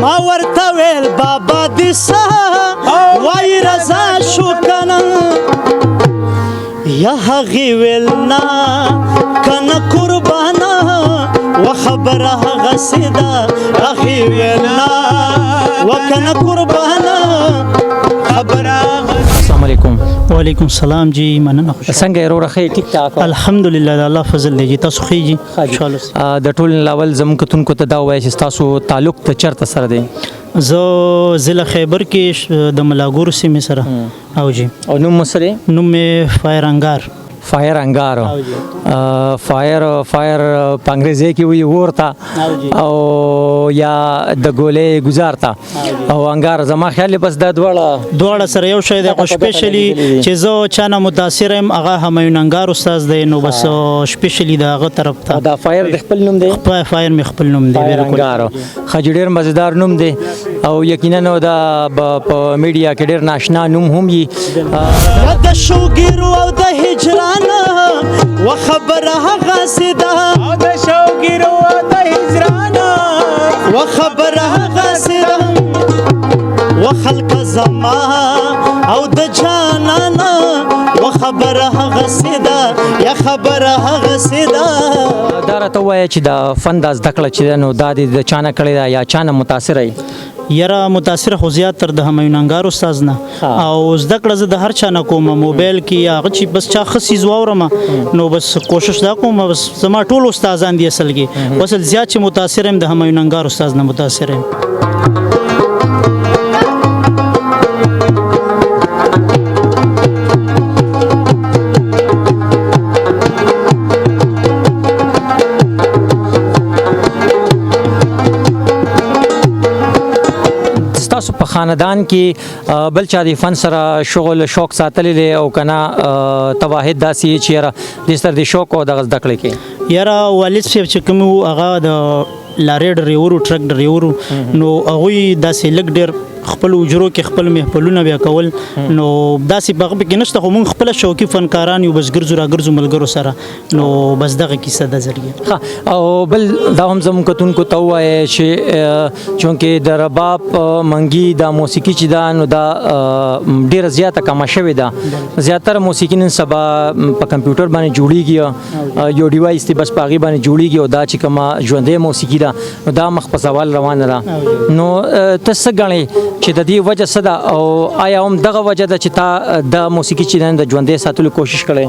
ما ورته ویل بابا دې څه وایي رضا شو کنه یا هغې ویل نه کنه قربانه و خبره هغسې ده هغې ویل نه و کنه قربانه خبره. السلام علیکم. وعلیکم السلام جی مننه خوش څنګه یې وروره ښه ټیک ټاک الحمدلله د الله فضل دی جی تاسو ښه جی خوشحاله د ټول اول زموږ کتونکو ته دا ووایه چې ستاسو تعلق ته چېرته سره دی؟ زه ضلع خیبر کې د ملاګورو سیمې سره او جی او نوم مو څه دی؟ نوم مې فایر انګار. فایر انګار فایر په انګریزي کې وایي اور ته او یا د ګولې ګزار ته او انګار زما خیال بس دا دواړه سره یو شی دی خو سپیشلی چې زه چا نه متاثر یم هغه همایون انګار استاد دی نو بس سپیشلی د هغه طرف ته دا فایر د خپل نوم دی؟ فایر مې خپل نوم دی انګار ښه ډېر مزیدار نوم دی او یقینا دا په میډیا کې ډېر ناشنا نوم هم وي د شوګیرو او د هجران و خبره هغسې ده او د شوګیرو او د هجران و خبره هغسې ده و خلق زما او د جانانا و خبره هغسې ده یا خبره هغسې ده. دا راته ووایه چې د فن دا زده کړه چې ده نو دا دې د چا نه کړې ده یا چا نه متاثره یې؟ یاره متاثره خو زیات تر د همایون انګار استاد نه او زده کړه زه د هر چا نه کوم موبایل کې یا هغه چې بس چا ښه څیز واورم نو بس کوشش دا کوم بس زما ټول استادان دي اصل کې اصل زیات چې متاثر یم د همایون انګار استاد نه متاثر یم. تاسو په خاندان کې بل چا د فن سره شغل شوق ساتلی دی او کنه تواحد داسې چې یاره د سر د شوق او د زده کړې کې؟ یاره والد صاحب چې کوم هغه د لارې ډریورو ټرک ډریورو نو هغوی داسې لږ ډېر خپل اجرو کې خپل محفلونه بیا کول نو داسې په هغه کې نشته خو موږ خپله شوقي فنکاران یو بس ګرځو راګرځو ملګرو سره نو بس دغه کیسه ده ذریعه. او بل دا هم زموږ کتونکو ته ووایه چې چونکې د رباب منګي دا موسیقي چې ده نو دا ډېره زیاته کمه شوې ده زیاتره موسیقي نن سبا په کمپیوټر باندې جوړیږي یو ډیوایس دی بس په هغې باندې جوړیږي او دا چې کومه ژوندۍ موسیقي ده نو دا مخ په زوال روانه ده نو ته څه ګڼې چې د دې وجه څه ده او آیا هم دغه وجه ده چې تا د موسیقي چې د ژوندۍ ساتلو کوشش کړی؟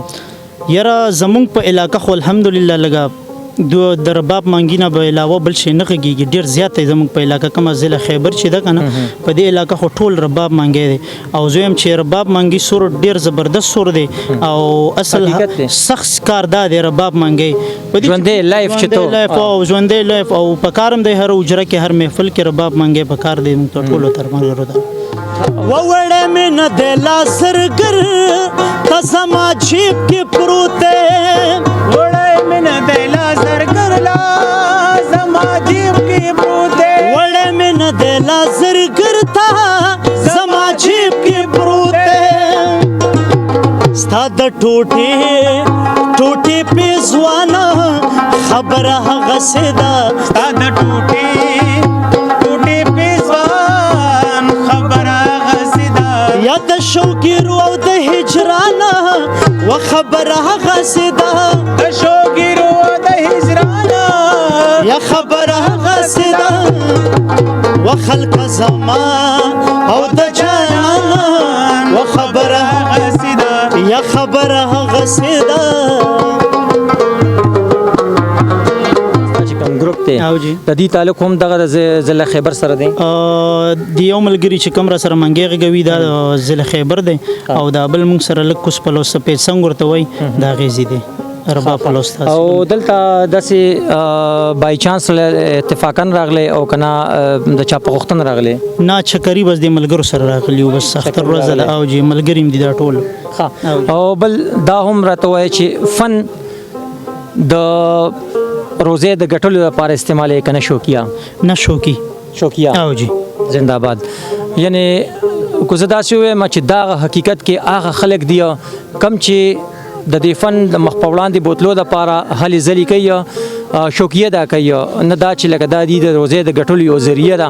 یاره زمونږ په علاقه خو الحمدلله لږه د رباب منګي نه به علاوه بل شی نه غږیږي ډېر زیات دی زموږ په علاقه کومه ضلع خیبر چې ده که نه په دې علاقه خو ټول رباب منګی دی او زه یم چې رباب منګي سور ډېر زبردست سور دی او اصل سخت کار دا دی رباب منګي ژوندۍ لایف چې تو او ژوندۍ لایف او په کار هم دی هر اجره کې هر محفل کې رباب منګي په کار دی موږ ټولو تر ملګرو ده ووړې مې نه دی لا زرګر ته زما جیب کې پروت دی وړې مې نه دی لا زرګر لا زما جیب کې پروت دی وړې مې نه دی لا زرګر ته زما جیب کې پروت دی ستا د ټوټې پیزوانه خبره هغسې ده ستا د ټوټې پیزوان خبره هغسې ده یا د شوګیرو او د هجران و خبره هغسې ده د شوګیرو او د هجران یا خبره هغسې ده و خلق زما او د جانان و خبره هغسې ده یا خبره هغسې ده. ګروپ ته د دې تعلق هم دغه د ضلع خیبر سره دی؟ د یو ملګري چې کوم را سره منګي غږوي دا ضلع خیبر دی او دا بل موږ سره لږ کوس پلوس سپید څنګ ورته وایي دا غیزي دی رباب پلوس او دلته داسې بای چانس اتفاقا راغلی او که نه د چا په غوښتنه راغلی؟ نه چکري بس د ملګرو سره راغلي بس اختر ورځ ده او جی ملګري هم دي دا ټول. او بل دا هم راته وایي چې فن د روزې د ګټلو لپاره استعمال یې که نه شوقیه؟ نه شوقیه او جی زنده باد. یعنی که زه داسې ووایم چې دا حقیقت کې هغه خلک دي کم چې د دې فن د مخ په وړاندې بوتلو دپاره هلې ځلې کوي شوقیه دا کوي نه دا چې لکه دا د روزې د ګټلو یو ذریعہ ده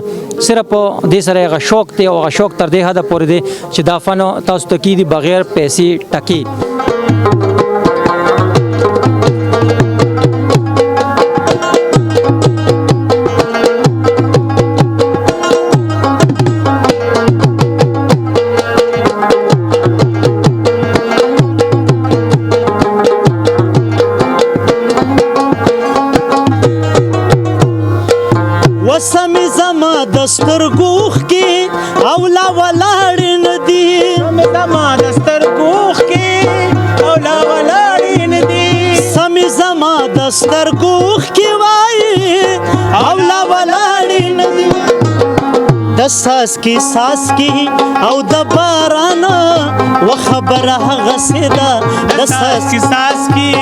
صرف دې سره هغه شوق دی او هغه شوق تر دې حده پورې دی چې دا فن تاسو ته کیدي بغیر پیسې ټکي وسمې زما د سترګو اوښکې او لا ولاړې نه دي زما د سترګو اوښکې او لا ولاړې نه دي سمې زما د سترګو اوښکې وایي او لا ولاړې نه دي د څاڅکي څاڅکي او د باران و خبره هغسې ده د څاڅکي څاڅکي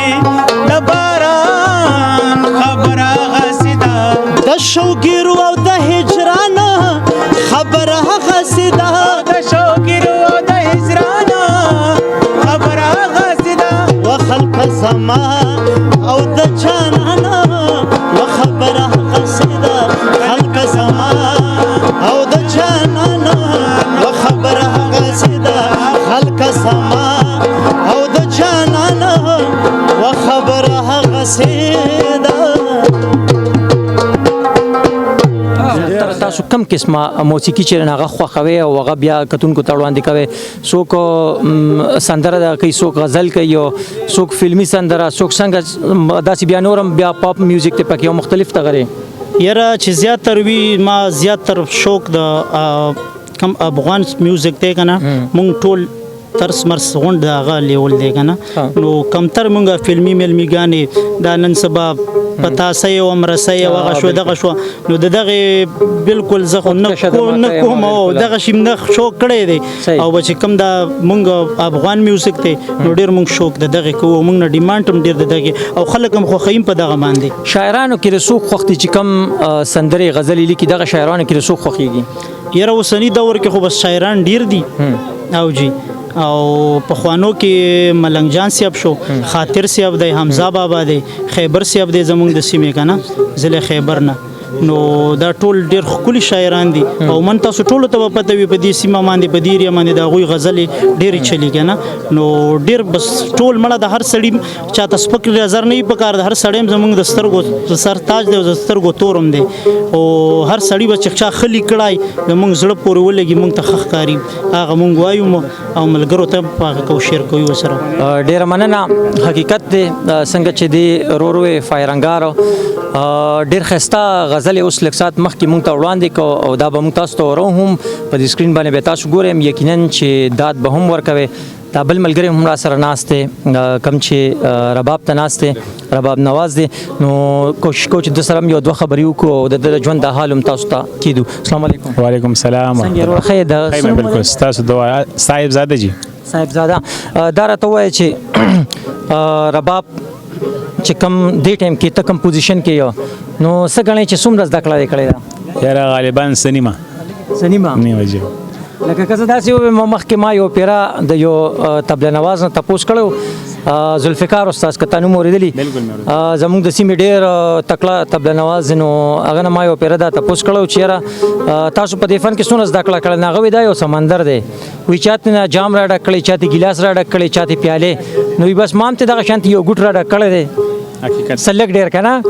د باران خبره هغسې ده د شوګیرو او د هجران خبره هغسې ده د شوګیرو او د هجران خبره هغسې ده و خلق زما او د جانان و خبره هغسې ده خلق زما او د جانان و خبره هغسې ده خلق زما او د جانان و خبره هغسې ده تاسو کم قسمه موسیقي چې هغه خوښوي او هغه بیا کتونکو ته وړاندې کوي څوک سندره ده کوي څوک غزل کوي او څوک فلمي سندره څوک څنګه داسې بیا نورم بیا پاپ میوزیک ته پکې مختلف تغیرې یاره چې زیاتر وي ما زیاتر شوق د کم افغان میوزیک دی کنه مونږ ټول ترس مرس غونډ هغه لیول دی کنه نو کمتر مونږه فلمي ملمي غانې دا نن سبا پتا سي او مرسي او هغه شو دغه شو نو دغه بالکل زه نه کوم او دغه شیم نه شوق کړی دی او چې کم دا مونږ افغان میوزیک ته نو ډیر مونږ شوق دغه کو مونږ نه ډیمانډ هم ډیر دغه او خلک هم خو خیم په دغه باندې شاعرانو کې رسوخ وخت چې کم سندري غزل لیکي دغه شاعرانو کې رسوخ خوخيږي یاره اوسنی دور کې خو بس شاعران ډیر دي او جی او په خوانو کې ملنګ جان سیاب شو خاطر سیاب دی حمزه بابا دی خیبر سیاب دی زمونږ د سیمې کنه ضلع خیبر نه نو دا ټول ډیر ښکلي شاعران دي او من تاسو ټولو ته به پته وي په دې سیمه باندې په دې ایریا باندې د هغوی غزلې ډېرې چلي کنه نو ډیر بس ټول مړه د هر سړي چاته سپک نظر نه وي پکار د هر سړی هم زمونږ د سترګو سر تاج دی او د سترګو تور هم دی او هر سړي به چې چا ښه لیکړی زمونږ زړه پورې ولګي مونږ ته ښه ښکاري هغه مونږ وایو او ملګرو ته په هغه کو شیر کوي ورسره ډیره مننه حقیقت دی څنګه چې دی ورو فایرنګارو ډیر ښایسته غزل اوس لږ ساعت مخکې مونږ ته وړاندې کو او دا به مونږ تاسو ته ورو هم په دې سکرین باندې به تاسو ګورئ یقینا چې داد به هم ورکوي دا بل ملګری هم را سره ناست دی کم چې رباب ته ناست دی رباب نواز دی نو کوشش کوو چې د سره هم یو دوه خبرې وکړو او د ژوند د حال هم تاسو ته کیدو السلام علیکم وعلیکم السلام څنګه بالکل تاسو دعا صاحب زاده جی صاحب زاده دا راته وایي چې رباب چې کم دې ټایم کې ته کمپوزیشن کې یو نو څه غنې چې څومره زده کړه کړې ده یاره غالبا سنیما نیمه جی لکه که زه داسې ووایم مخکې ما یو پیره د یو طبله نواز نه تپوس کړی ذوالفقار استاد که تا نوم اورېدلي زموږ د سیمې ډېر تکړه طبله نواز نو هغه نه ما یو پیره دا تپوس کړی چې یاره تاسو په دې فن کې څومره زده کړه کړې نه هغه وایي دا یو سمندر دی وایي چاته نه جام را ډک کړی چاته ګیلاس را ډک کړی چاته پیالې نو وایي بس ما هم ته دغه شانتې یو ګوټ را ډک کړی دی سلک ډیر کنه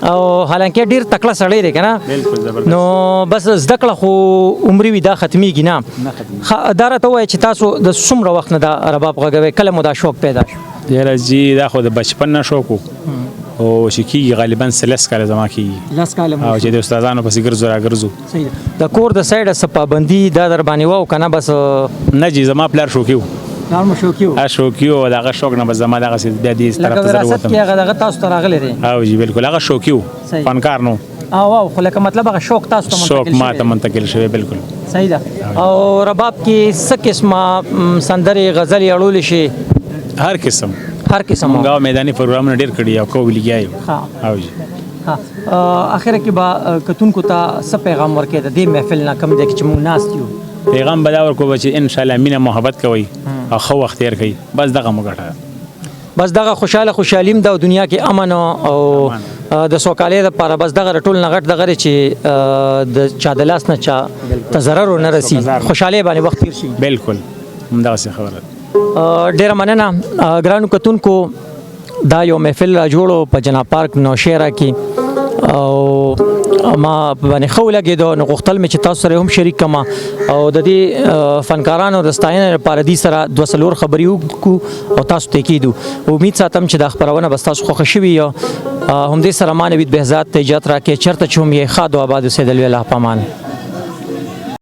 او حالانکه ډیر تکړه سړی دی کنه نو بس زده کړه خو عمرې وي دا ختمیږي نه دا راته وایي چې تاسو د څومره وخت نه دا رباب غږوئ کله مو دا شوق پیدا شو یاره جی دا خو د بچپن نه شوق و او چې کېږي غالبا لس کاله زما کېږي لس کاله او چې د استادانو پسې ګرځو راګرځو صحیح ده د کور د سایډه څه پابندي دا در باندې وه که نه بس نه جی زما پلار شوقي و نارمو شوقي و شوقي و د هغه شوق نه بس زما دغسې بیا دې طرف ته زه وراثت کې هغه دغه تاسو ته راغلی دی او جی بالکل هغه شوقي و فنکار نو او خو لکه مطلب هغه شوق تاسو ته شوق ما ته منتقل شوی بالکل صحیح ده او رباب کې څه قسمه سندرې غزلې اړولی شي هر قسم مونږ میداني پروګرامونه ډېر کړي او کو لګیا یو او جی اخره کې به کتونکو ته څه پیغام ورکوي د دې محفل نه کوم دی چې مونږ ناست یو پیغام به دا ورکوو چې انشاءالله مینه محبت کوئ او ښه وخت تېر کوئ بس دغه مو ګټه بس دغه خوشحالیم ده او دنیا کې امن او د سوکالۍ لپاره بس دغه ټول نه غټ دغه چې د چا د لاس نه چا ته ضرر ونه رسي خوشحالۍ باندې وخت تیر شي. بالکل همداسې خبره. ډیره مننه ګرانو کتونکو، دا یو محفل را جوړو په جناب پارک نوشهره کې او ما باندې ښه ولګېدو، نو غوښتل مې چې تاسو سره هم شریک کړم او د دې فنکارانو د ستاینې لپاره دې سره 2 خبرې وکړو او تاسو ته کېدو. امید ساتم چې دا خپرونه به ستاسو خوښه شوي یا همدې سره ما نوید بهزاد ته اجازه راکړئ، چېرته چې هم یې ښاد او آباد اوسېدل. الله پامان.